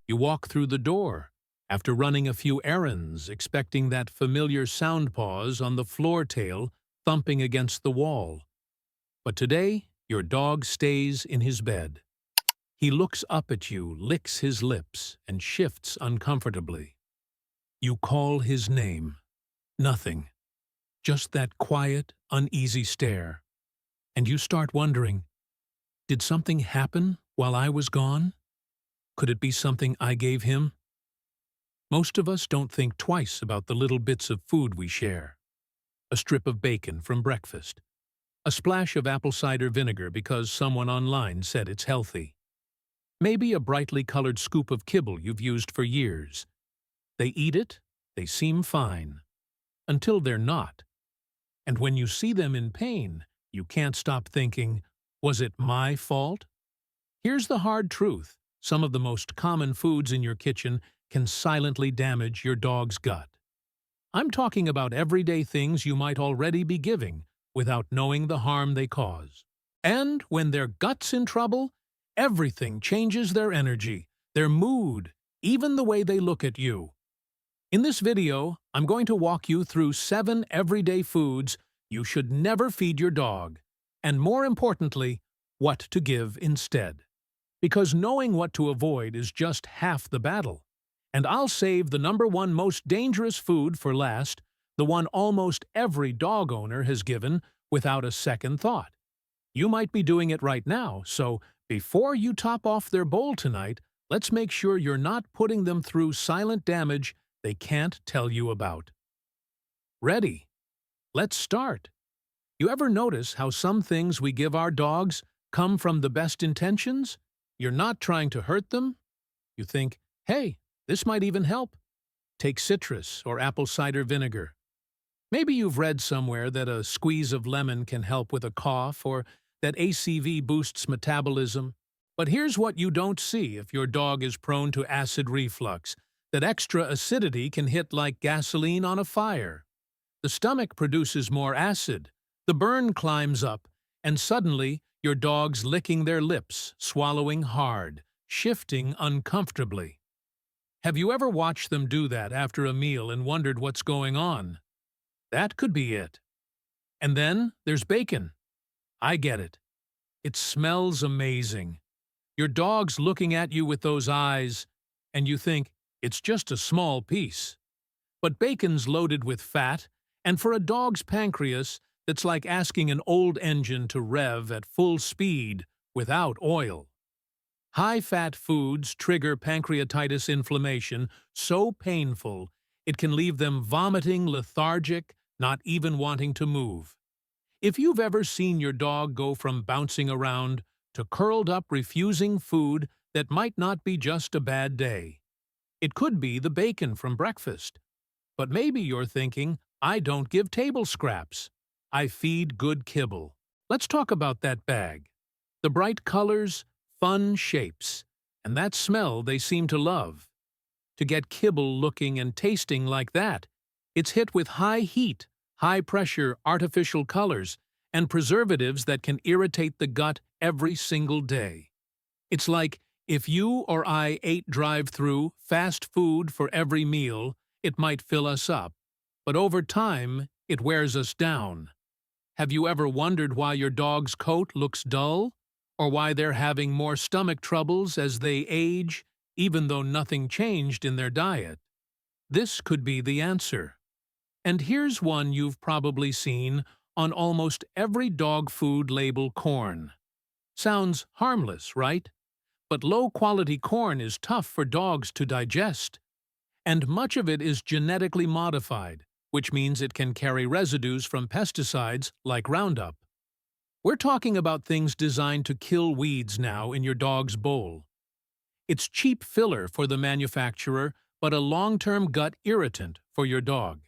You walk through the door, after running a few errands, expecting that familiar sound pause on the floor tail thumping against the wall. But today, your dog stays in his bed. He looks up at you, licks his lips, and shifts uncomfortably. You call his name. Nothing. Just that quiet, uneasy stare. And you start wondering, did something happen while I was gone? Could it be something I gave him? Most of us don't think twice about the little bits of food we share. A strip of bacon from breakfast. A splash of apple cider vinegar because someone online said it's healthy. Maybe a brightly colored scoop of kibble you've used for years. They eat it, they seem fine. Until they're not. And when you see them in pain, you can't stop thinking, was it my fault? Here's the hard truth. Some of the most common foods in your kitchen can silently damage your dog's gut. I'm talking about everyday things you might already be giving without knowing the harm they cause. And when their gut's in trouble, everything changes: their energy, their mood, even the way they look at you. In this video, I'm going to walk you through 7 everyday foods you should never feed your dog, and more importantly, what to give instead. Because knowing what to avoid is just half the battle. And I'll save the #1 most dangerous food for last, the one almost every dog owner has given without a second thought. You might be doing it right now, so before you top off their bowl tonight, let's make sure you're not putting them through silent damage they can't tell you about. Ready? Let's start. You ever notice how some things we give our dogs come from the best intentions? You're not trying to hurt them. You think, hey, this might even help. Take citrus or apple cider vinegar. Maybe you've read somewhere that a squeeze of lemon can help with a cough or that ACV boosts metabolism. But here's what you don't see if your dog is prone to acid reflux: that extra acidity can hit like gasoline on a fire. The stomach produces more acid, the burn climbs up, and suddenly your dog's licking their lips, swallowing hard, shifting uncomfortably. Have you ever watched them do that after a meal and wondered what's going on? That could be it. And then there's bacon. I get it. It smells amazing. Your dog's looking at you with those eyes, and you think, it's just a small piece. But bacon's loaded with fat, and for a dog's pancreas, that's like asking an old engine to rev at full speed without oil. High-fat foods trigger pancreatitis inflammation so painful it can leave them vomiting, lethargic, not even wanting to move. If you've ever seen your dog go from bouncing around to curled up refusing food that might not be just a bad day, it could be the bacon from breakfast. But maybe you're thinking, I don't give table scraps. I feed good kibble. Let's talk about that bag. The bright colors, fun shapes, and that smell they seem to love. To get kibble looking and tasting like that, it's hit with high heat, high-pressure artificial colors, and preservatives that can irritate the gut every single day. It's like if you or I ate drive-through fast food for every meal, it might fill us up, but over time, it wears us down. Have you ever wondered why your dog's coat looks dull? Or why they're having more stomach troubles as they age, even though nothing changed in their diet? This could be the answer. And here's one you've probably seen on almost every dog food label: corn. Sounds harmless, right? But low-quality corn is tough for dogs to digest. And much of it is genetically modified, which means it can carry residues from pesticides like Roundup. We're talking about things designed to kill weeds now in your dog's bowl. It's cheap filler for the manufacturer, but a long-term gut irritant for your dog.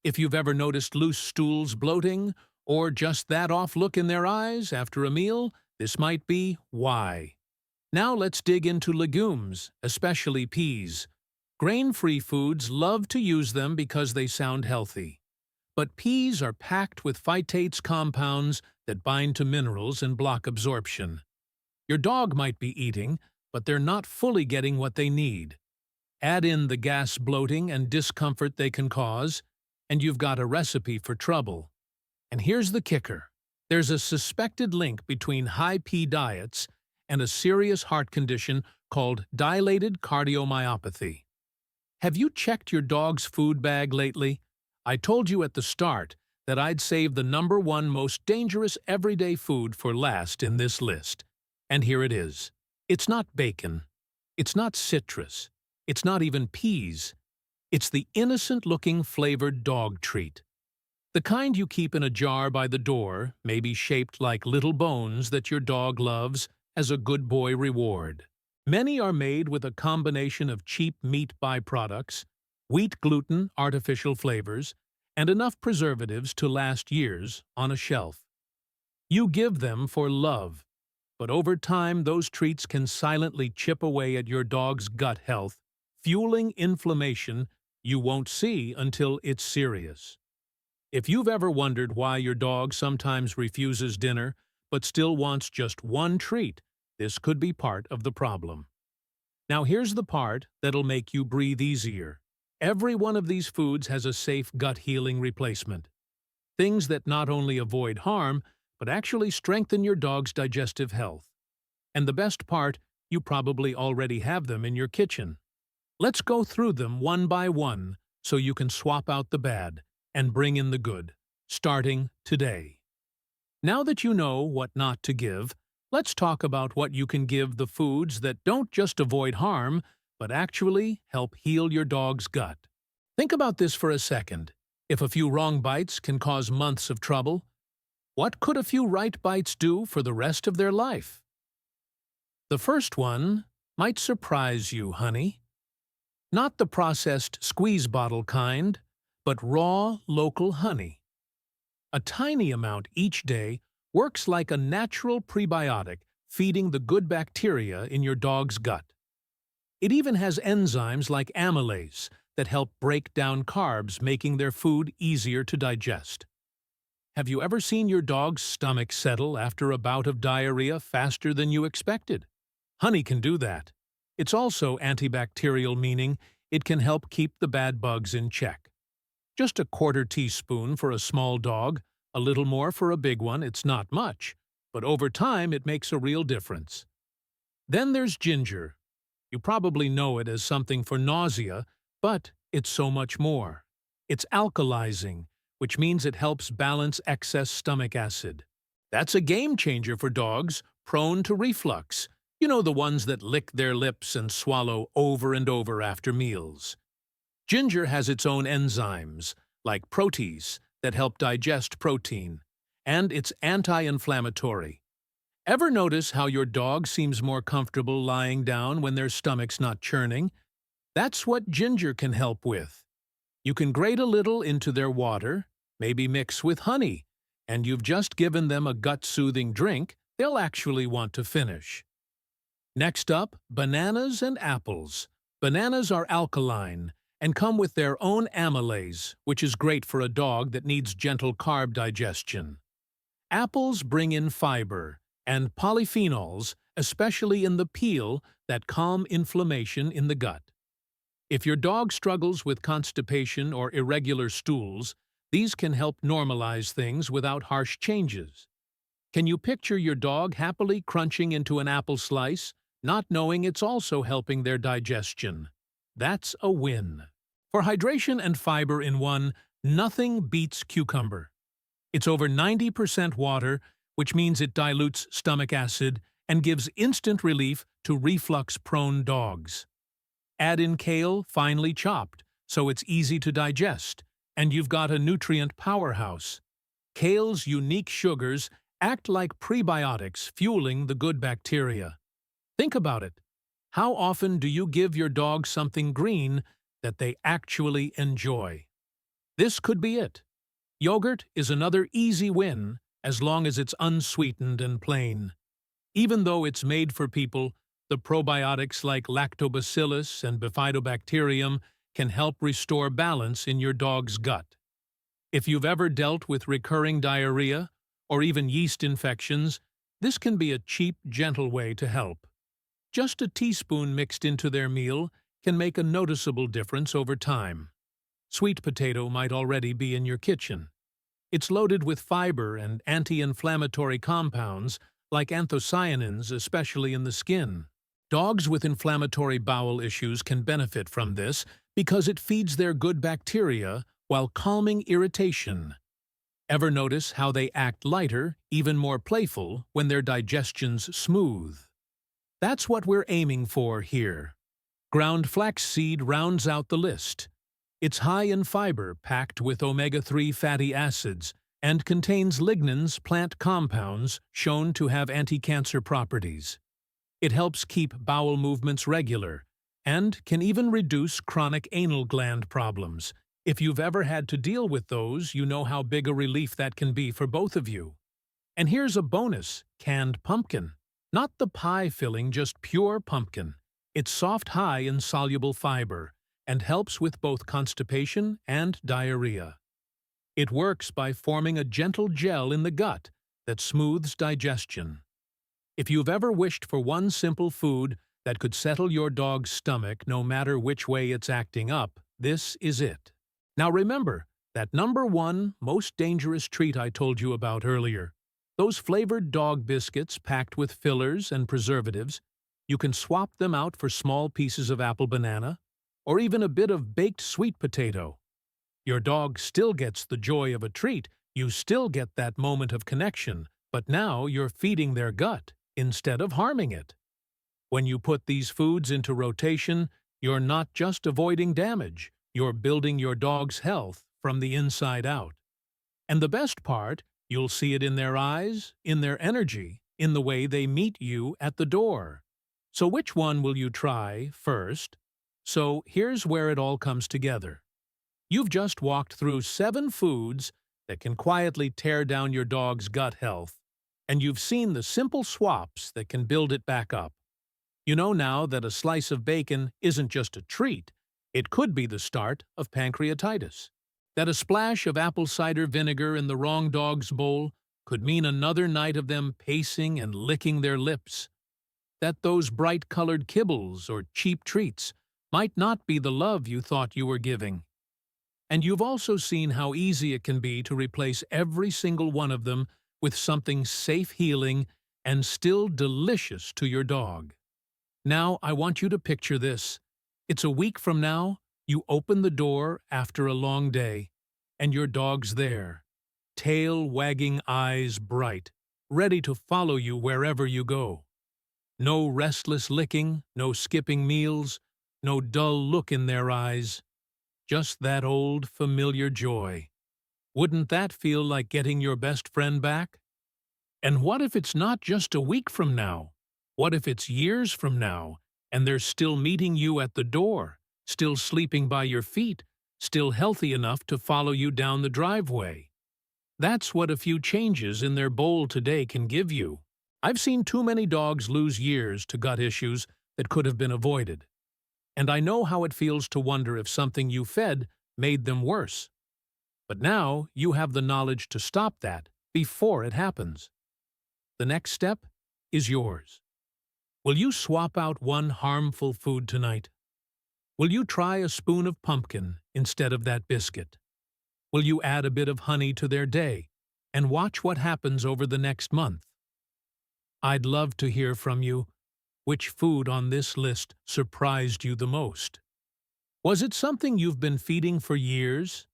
If you've ever noticed loose stools bloating, or just that off look in their eyes after a meal, this might be why. Now let's dig into legumes, especially peas. Grain-free foods love to use them because they sound healthy. But peas are packed with phytates compounds that bind to minerals and block absorption. Your dog might be eating, but they're not fully getting what they need. Add in the gas, bloating, and discomfort they can cause, and you've got a recipe for trouble. And here's the kicker. There's a suspected link between high P diets and a serious heart condition called dilated cardiomyopathy. Have you checked your dog's food bag lately? I told you at the start that I'd save the #1 most dangerous everyday food for last in this list. And here it is. It's not bacon. It's not citrus. It's not even peas. It's the innocent-looking flavored dog treat. The kind you keep in a jar by the door, maybe shaped like little bones that your dog loves as a good boy reward. Many are made with a combination of cheap meat byproducts, wheat gluten, artificial flavors, and enough preservatives to last years on a shelf. You give them for love, but over time those treats can silently chip away at your dog's gut health, fueling inflammation you won't see until it's serious. If you've ever wondered why your dog sometimes refuses dinner but still wants just one treat, this could be part of the problem. Now here's the part that'll make you breathe easier. Every one of these foods has a safe gut-healing replacement. Things that not only avoid harm, but actually strengthen your dog's digestive health. And the best part, you probably already have them in your kitchen. Let's go through them one by one so you can swap out the bad and bring in the good, starting today. Now that you know what not to give, let's talk about what you can give the foods that don't just avoid harm, but actually help heal your dog's gut. Think about this for a second. If a few wrong bites can cause months of trouble, what could a few right bites do for the rest of their life? The first one might surprise you, honey. Not the processed squeeze bottle kind, but raw, local honey. A tiny amount each day works like a natural prebiotic, feeding the good bacteria in your dog's gut. It even has enzymes like amylase that help break down carbs, making their food easier to digest. Have you ever seen your dog's stomach settle after a bout of diarrhea faster than you expected? Honey can do that. It's also antibacterial, meaning it can help keep the bad bugs in check. Just a 1/4 teaspoon for a small dog, a little more for a big one. It's not much, but over time it makes a real difference. Then there's ginger. You probably know it as something for nausea, but it's so much more. It's alkalizing, which means it helps balance excess stomach acid. That's a game changer for dogs prone to reflux. You know, the ones that lick their lips and swallow over and over after meals. Ginger has its own enzymes, like protease, that help digest protein, and it's anti-inflammatory. Ever notice how your dog seems more comfortable lying down when their stomach's not churning? That's what ginger can help with. You can grate a little into their water, maybe mix with honey, and you've just given them a gut-soothing drink they'll actually want to finish. Next up, bananas and apples. Bananas are alkaline and come with their own amylase, which is great for a dog that needs gentle carb digestion. Apples bring in fiber and polyphenols, especially in the peel, that calm inflammation in the gut. If your dog struggles with constipation or irregular stools, these can help normalize things without harsh changes. Can you picture your dog happily crunching into an apple slice, not knowing it's also helping their digestion? That's a win. For hydration and fiber in one, nothing beats cucumber. It's over 90% water, which means it dilutes stomach acid and gives instant relief to reflux-prone dogs. Add in kale, finely chopped, so it's easy to digest, and you've got a nutrient powerhouse. Kale's unique sugars act like prebiotics, fueling the good bacteria. Think about it. How often do you give your dog something green that they actually enjoy? This could be it. Yogurt is another easy win, as long as it's unsweetened and plain. Even though it's made for people, the probiotics like lactobacillus and bifidobacterium can help restore balance in your dog's gut. If you've ever dealt with recurring diarrhea or even yeast infections, this can be a cheap, gentle way to help. Just a teaspoon mixed into their meal, can make a noticeable difference over time. Sweet potato might already be in your kitchen. It's loaded with fiber and anti-inflammatory compounds like anthocyanins, especially in the skin. Dogs with inflammatory bowel issues can benefit from this because it feeds their good bacteria while calming irritation. Ever notice how they act lighter, even more playful, when their digestion's smooth? That's what we're aiming for here. Ground flaxseed rounds out the list. It's high in fiber, packed with omega-3 fatty acids, and contains lignans, plant compounds shown to have anti-cancer properties. It helps keep bowel movements regular, and can even reduce chronic anal gland problems. If you've ever had to deal with those, you know how big a relief that can be for both of you. And here's a bonus: canned pumpkin. Not the pie filling, just pure pumpkin. It's soft, high in soluble fiber, and helps with both constipation and diarrhea. It works by forming a gentle gel in the gut that smooths digestion. If you've ever wished for one simple food that could settle your dog's stomach no matter which way it's acting up, this is it. Now remember that number one most dangerous treat I told you about earlier. Those flavored dog biscuits packed with fillers and preservatives. You can swap them out for small pieces of apple banana, or even a bit of baked sweet potato. Your dog still gets the joy of a treat, you still get that moment of connection, but now you're feeding their gut instead of harming it. When you put these foods into rotation, you're not just avoiding damage, you're building your dog's health from the inside out. And the best part, you'll see it in their eyes, in their energy, in the way they meet you at the door. So which one will you try first? So here's where it all comes together. You've just walked through 7 foods that can quietly tear down your dog's gut health, and you've seen the simple swaps that can build it back up. You know now that a slice of bacon isn't just a treat, it could be the start of pancreatitis. That a splash of apple cider vinegar in the wrong dog's bowl could mean another night of them pacing and licking their lips. That those bright-colored kibbles or cheap treats might not be the love you thought you were giving. And you've also seen how easy it can be to replace every single one of them with something safe, healing, and still delicious to your dog. Now I want you to picture this. It's a week from now, you open the door after a long day, and your dog's there, tail wagging, eyes bright, ready to follow you wherever you go. No restless licking, no skipping meals, no dull look in their eyes. Just that old, familiar joy. Wouldn't that feel like getting your best friend back? And what if it's not just a week from now? What if it's years from now, and they're still meeting you at the door, still sleeping by your feet, still healthy enough to follow you down the driveway? That's what a few changes in their bowl today can give you. I've seen too many dogs lose years to gut issues that could have been avoided. And I know how it feels to wonder if something you fed made them worse. But now you have the knowledge to stop that before it happens. The next step is yours. Will you swap out one harmful food tonight? Will you try a spoon of pumpkin instead of that biscuit? Will you add a bit of honey to their day and watch what happens over the next month? I'd love to hear from you. Which food on this list surprised you the most? Was it something you've been feeding for years?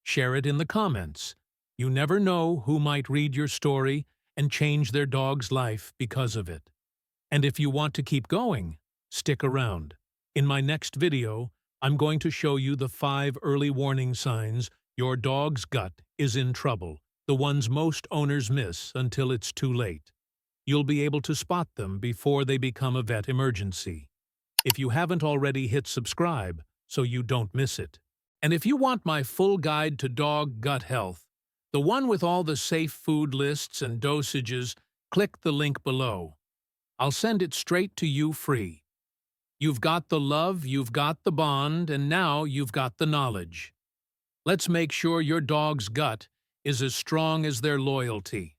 Share it in the comments. You never know who might read your story and change their dog's life because of it. And if you want to keep going, stick around. In my next video, I'm going to show you the 5 early warning signs your dog's gut is in trouble, the ones most owners miss until it's too late. You'll be able to spot them before they become a vet emergency. If you haven't already, hit subscribe so you don't miss it. And if you want my full guide to dog gut health, the one with all the safe food lists and dosages, click the link below. I'll send it straight to you free. You've got the love, you've got the bond, and now you've got the knowledge. Let's make sure your dog's gut is as strong as their loyalty.